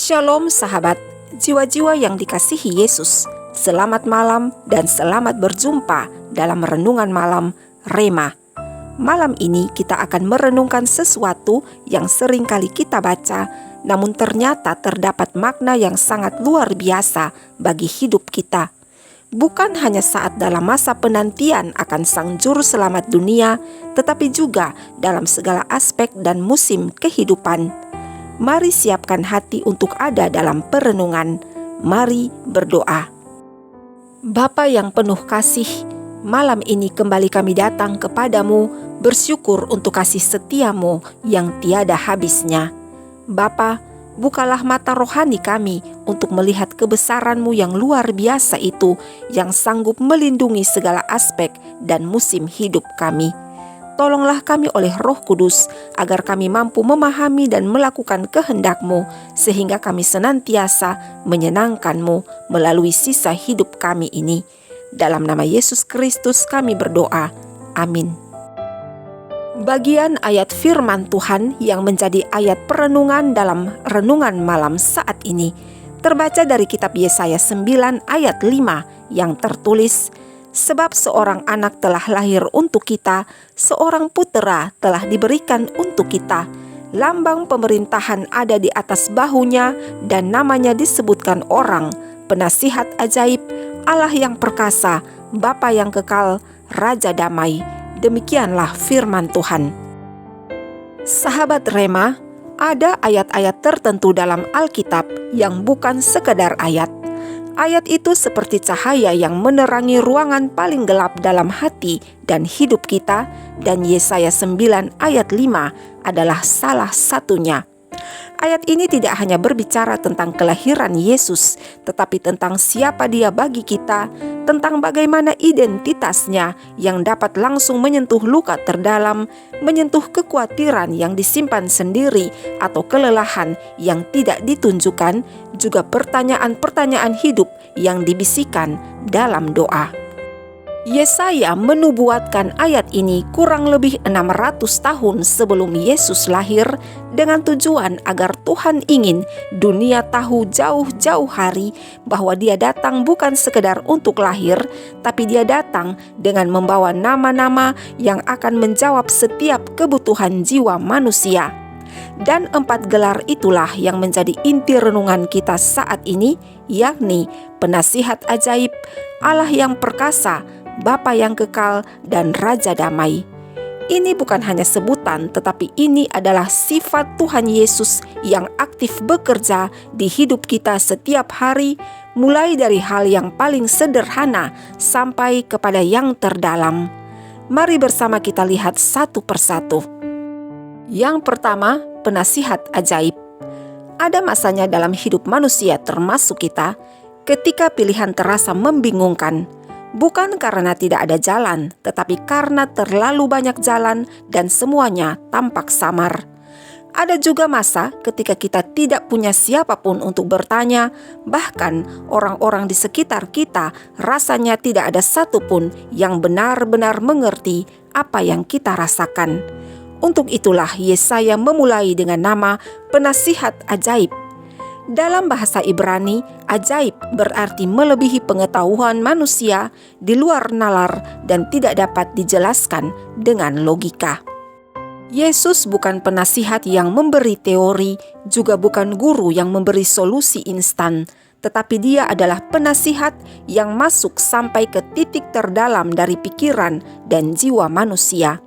Shalom sahabat, jiwa-jiwa yang dikasihi Yesus. Selamat malam dan selamat berjumpa dalam renungan malam Rema. Malam ini kita akan merenungkan sesuatu yang sering kali kita baca, namun ternyata terdapat makna yang sangat luar biasa bagi hidup kita. Bukan hanya saat dalam masa penantian akan Sang Juru Selamat dunia, tetapi juga dalam segala aspek dan musim kehidupan. Mari siapkan hati untuk ada dalam perenungan. Mari berdoa. Bapa yang penuh kasih, malam ini kembali kami datang kepadamu, bersyukur untuk kasih setiamu yang tiada habisnya. Bapa, bukalah mata rohani kami untuk melihat kebesaran-Mu yang luar biasa itu, yang sanggup melindungi segala aspek dan musim hidup kami. Tolonglah kami oleh Roh Kudus, agar kami mampu memahami dan melakukan kehendak-Mu, sehingga kami senantiasa menyenangkan-Mu melalui sisa hidup kami ini. Dalam nama Yesus Kristus kami berdoa. Amin. Bagian ayat firman Tuhan yang menjadi ayat perenungan dalam renungan malam saat ini terbaca dari kitab Yesaya 9 ayat 5 yang tertulis, "Sebab seorang anak telah lahir untuk kita, seorang putera telah diberikan untuk kita. Lambang pemerintahan ada di atas bahunya, dan namanya disebutkan orang, Penasihat Ajaib, Allah yang perkasa, Bapa yang kekal, Raja Damai." Demikianlah firman Tuhan. Sahabat Rema, ada ayat-ayat tertentu dalam Alkitab yang bukan sekedar ayat. Ayat itu seperti cahaya yang menerangi ruangan paling gelap dalam hati dan hidup kita, dan Yesaya 9 ayat 5 adalah salah satunya. Ayat ini tidak hanya berbicara tentang kelahiran Yesus, tetapi tentang siapa Dia bagi kita, tentang bagaimana identitasnya yang dapat langsung menyentuh luka terdalam, menyentuh kekhawatiran yang disimpan sendiri atau kelelahan yang tidak ditunjukkan, juga pertanyaan-pertanyaan hidup yang dibisikkan dalam doa. Yesaya menubuatkan ayat ini kurang lebih 600 tahun sebelum Yesus lahir, dengan tujuan agar Tuhan ingin dunia tahu jauh-jauh hari bahwa Dia datang bukan sekedar untuk lahir, tapi Dia datang dengan membawa nama-nama yang akan menjawab setiap kebutuhan jiwa manusia. Dan 4 gelar itulah yang menjadi inti renungan kita saat ini, yakni Penasihat Ajaib, Allah yang perkasa, Bapa yang kekal, dan Raja Damai. Ini bukan hanya sebutan, tetapi ini adalah sifat Tuhan Yesus yang aktif bekerja di hidup kita setiap hari, mulai dari hal yang paling sederhana sampai kepada yang terdalam. Mari bersama kita lihat satu persatu. Yang pertama, Penasihat Ajaib. Ada masanya dalam hidup manusia termasuk kita, ketika pilihan terasa membingungkan. Bukan karena tidak ada jalan, tetapi karena terlalu banyak jalan dan semuanya tampak samar. Ada juga masa ketika kita tidak punya siapapun untuk bertanya, bahkan orang-orang di sekitar kita rasanya tidak ada satupun yang benar-benar mengerti apa yang kita rasakan. Untuk itulah Yesaya memulai dengan nama Penasihat Ajaib. Dalam bahasa Ibrani, ajaib berarti melebihi pengetahuan manusia, di luar nalar, dan tidak dapat dijelaskan dengan logika. Yesus bukan penasihat yang memberi teori, juga bukan guru yang memberi solusi instan, tetapi Dia adalah penasihat yang masuk sampai ke titik terdalam dari pikiran dan jiwa manusia.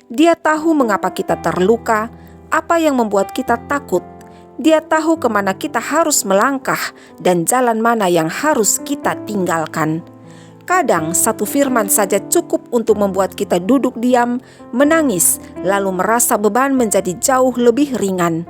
Dia tahu mengapa kita terluka, apa yang membuat kita takut. Dia tahu kemana kita harus melangkah dan jalan mana yang harus kita tinggalkan. Kadang satu firman saja cukup untuk membuat kita duduk diam, menangis, lalu merasa beban menjadi jauh lebih ringan.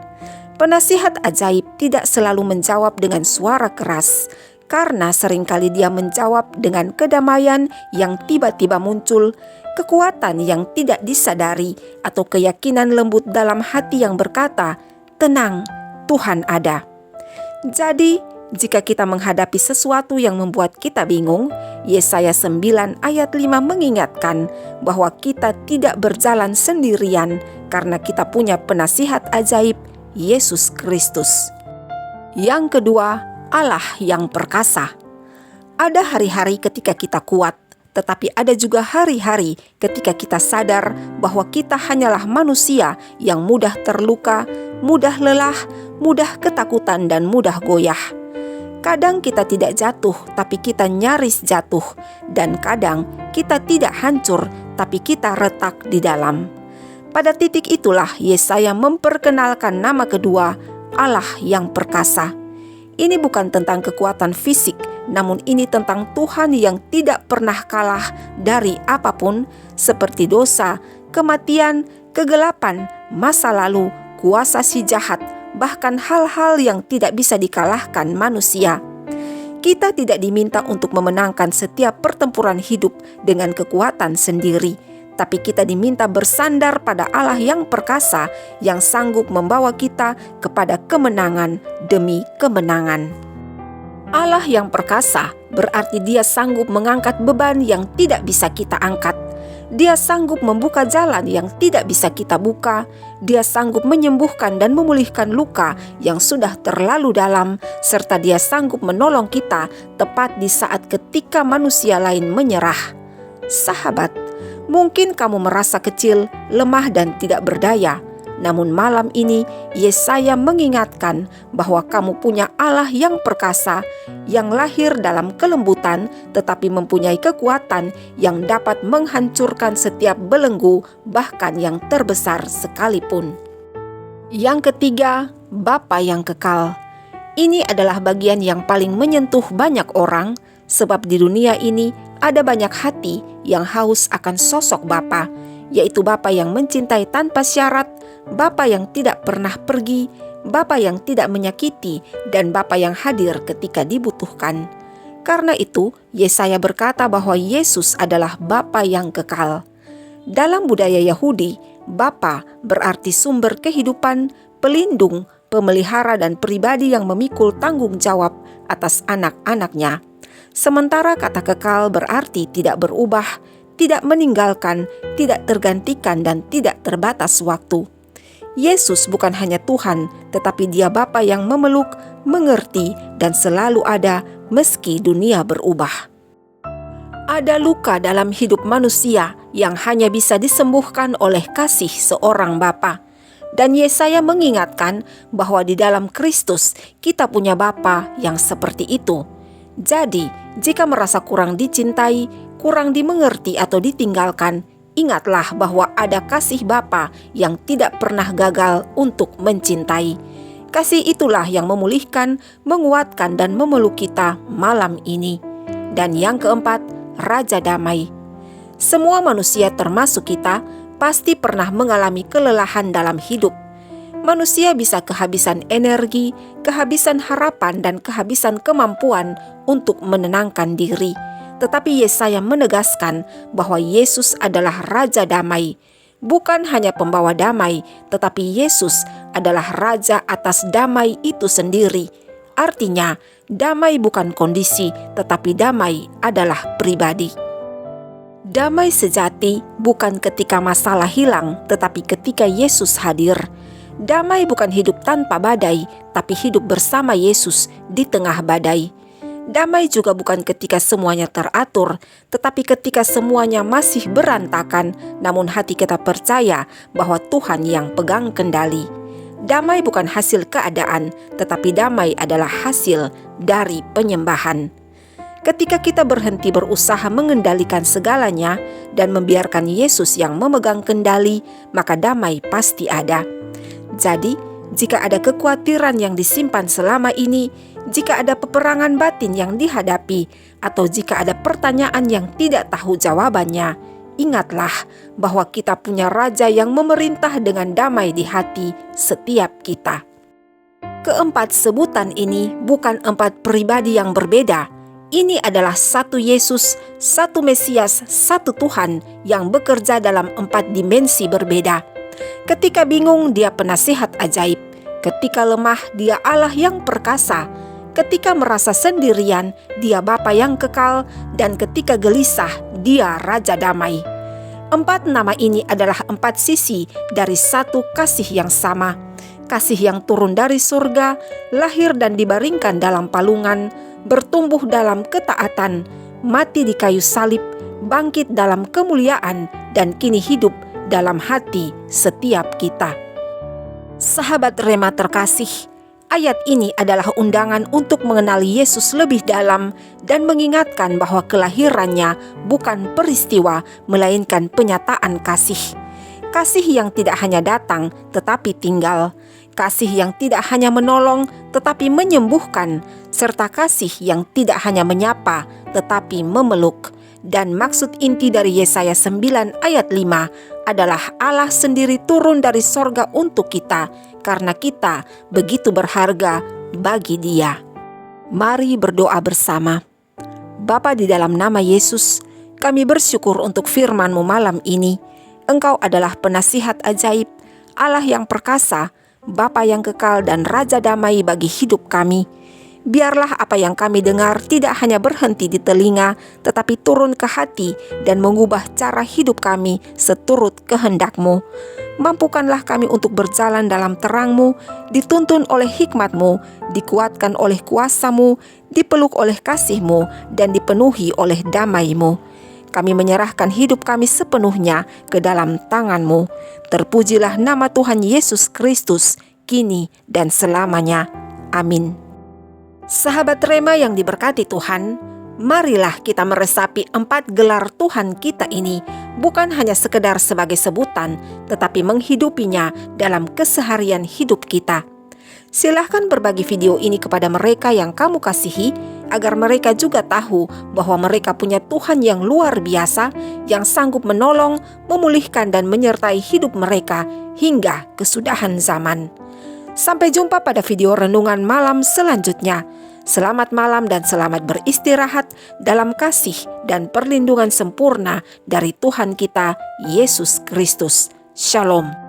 Penasihat ajaib tidak selalu menjawab dengan suara keras, karena seringkali Dia menjawab dengan kedamaian yang tiba-tiba muncul, kekuatan yang tidak disadari, atau keyakinan lembut dalam hati yang berkata, "Tenang, Tuhan ada." Jadi, jika kita menghadapi sesuatu yang membuat kita bingung, Yesaya 9 ayat 5 mengingatkan bahwa kita tidak berjalan sendirian karena kita punya penasihat ajaib, Yesus Kristus. Yang kedua, Allah yang perkasa. Ada hari-hari ketika kita kuat, tetapi ada juga hari-hari ketika kita sadar bahwa kita hanyalah manusia yang mudah terluka, mudah lelah, mudah ketakutan, dan mudah goyah. Kadang kita tidak jatuh, tapi kita nyaris jatuh. Dan kadang kita tidak hancur, tapi kita retak di dalam. Pada titik itulah Yesaya memperkenalkan nama kedua, Allah yang perkasa. Ini bukan tentang kekuatan fisik, namun ini tentang Tuhan yang tidak pernah kalah dari apapun, seperti dosa, kematian, kegelapan, masa lalu, kuasa si jahat, bahkan hal-hal yang tidak bisa dikalahkan manusia. Kita tidak diminta untuk memenangkan setiap pertempuran hidup dengan kekuatan sendiri, tapi kita diminta bersandar pada Allah yang perkasa yang sanggup membawa kita kepada kemenangan demi kemenangan. Allah yang perkasa berarti Dia sanggup mengangkat beban yang tidak bisa kita angkat. Dia sanggup membuka jalan yang tidak bisa kita buka. Dia sanggup menyembuhkan dan memulihkan luka yang sudah terlalu dalam, serta Dia sanggup menolong kita tepat di saat ketika manusia lain menyerah. Sahabat, mungkin kamu merasa kecil, lemah, dan tidak berdaya. Namun malam ini Yesaya mengingatkan bahwa kamu punya Allah yang perkasa, yang lahir dalam kelembutan tetapi mempunyai kekuatan yang dapat menghancurkan setiap belenggu, bahkan yang terbesar sekalipun. Yang ketiga, Bapa yang kekal. Ini adalah bagian yang paling menyentuh banyak orang, sebab di dunia ini ada banyak hati yang haus akan sosok Bapa, yaitu Bapa yang mencintai tanpa syarat, Bapa yang tidak pernah pergi, Bapa yang tidak menyakiti, dan Bapa yang hadir ketika dibutuhkan. Karena itu, Yesaya berkata bahwa Yesus adalah Bapa yang kekal. Dalam budaya Yahudi, Bapa berarti sumber kehidupan, pelindung, pemelihara, dan pribadi yang memikul tanggung jawab atas anak-anaknya. Sementara kata kekal berarti tidak berubah, tidak meninggalkan, tidak tergantikan, dan tidak terbatas waktu. Yesus bukan hanya Tuhan, tetapi Dia Bapa yang memeluk, mengerti, dan selalu ada meski dunia berubah. Ada luka dalam hidup manusia yang hanya bisa disembuhkan oleh kasih seorang Bapa. Dan Yesaya mengingatkan bahwa di dalam Kristus kita punya Bapa yang seperti itu. Jadi, jika merasa kurang dicintai, kurang dimengerti atau ditinggalkan, ingatlah bahwa ada kasih Bapa yang tidak pernah gagal untuk mencintai. Kasih itulah yang memulihkan, menguatkan, dan memeluk kita malam ini. Dan yang keempat, Raja Damai. Semua manusia termasuk kita pasti pernah mengalami kelelahan dalam hidup. Manusia bisa kehabisan energi, kehabisan harapan, dan kehabisan kemampuan untuk menenangkan diri. Tetapi Yesaya menegaskan bahwa Yesus adalah Raja Damai. Bukan hanya pembawa damai, tetapi Yesus adalah Raja atas damai itu sendiri. Artinya, damai bukan kondisi, tetapi damai adalah pribadi. Damai sejati bukan ketika masalah hilang, tetapi ketika Yesus hadir. Damai bukan hidup tanpa badai, tapi hidup bersama Yesus di tengah badai. Damai juga bukan ketika semuanya teratur, tetapi ketika semuanya masih berantakan, namun hati kita percaya bahwa Tuhan yang pegang kendali. Damai bukan hasil keadaan, tetapi damai adalah hasil dari penyembahan. Ketika kita berhenti berusaha mengendalikan segalanya dan membiarkan Yesus yang memegang kendali, maka damai pasti ada. Jadi, jika ada kekhawatiran yang disimpan selama ini, jika ada peperangan batin yang dihadapi, atau jika ada pertanyaan yang tidak tahu jawabannya, ingatlah bahwa kita punya Raja yang memerintah dengan damai di hati setiap kita. Keempat sebutan ini bukan empat pribadi yang berbeda. Ini adalah satu Yesus, satu Mesias, satu Tuhan yang bekerja dalam empat dimensi berbeda. Ketika bingung, Dia penasihat ajaib. Ketika lemah, Dia Allah yang perkasa. Ketika merasa sendirian, Dia Bapa yang kekal. Dan ketika gelisah, Dia Raja Damai. Empat nama ini adalah empat sisi dari satu kasih yang sama. kasih yang turun dari surga, lahir dan dibaringkan dalam palungan, bertumbuh dalam ketaatan, mati di kayu salib, bangkit dalam kemuliaan, dan kini hidup dalam hati setiap kita. Sahabat Rema terkasih, ayat ini adalah undangan untuk mengenali Yesus lebih dalam dan mengingatkan bahwa kelahirannya bukan peristiwa, melainkan penyataan kasih. Kasih yang tidak hanya datang tetapi tinggal, kasih yang tidak hanya menolong tetapi menyembuhkan, serta kasih yang tidak hanya menyapa tetapi memeluk. Dan maksud inti dari Yesaya 9 ayat 5 adalah Allah sendiri turun dari sorga untuk kita, karena kita begitu berharga bagi Dia. Mari berdoa bersama. Bapa, di dalam nama Yesus, kami bersyukur untuk firman-Mu malam ini. Engkau adalah penasihat ajaib, Allah yang perkasa, Bapa yang kekal dan Raja damai bagi hidup kami. Biarlah apa yang kami dengar tidak hanya berhenti di telinga, tetapi turun ke hati dan mengubah cara hidup kami seturut kehendak-Mu. Mampukanlah kami untuk berjalan dalam terang-Mu, dituntun oleh hikmat-Mu, dikuatkan oleh kuasa-Mu, dipeluk oleh kasih-Mu, dan dipenuhi oleh damai-Mu. Kami menyerahkan hidup kami sepenuhnya ke dalam tangan-Mu. Terpujilah nama Tuhan Yesus Kristus, kini dan selamanya. Amin. Sahabat Rema yang diberkati Tuhan, marilah kita meresapi 4 gelar Tuhan kita ini, bukan hanya sekedar sebagai sebutan, tetapi menghidupinya dalam keseharian hidup kita. Silahkan berbagi video ini kepada mereka yang kamu kasihi, agar mereka juga tahu bahwa mereka punya Tuhan yang luar biasa, yang sanggup menolong, memulihkan dan menyertai hidup mereka hingga kesudahan zaman. Sampai jumpa pada video renungan malam selanjutnya. Selamat malam dan selamat beristirahat dalam kasih dan perlindungan sempurna dari Tuhan kita, Yesus Kristus. Shalom.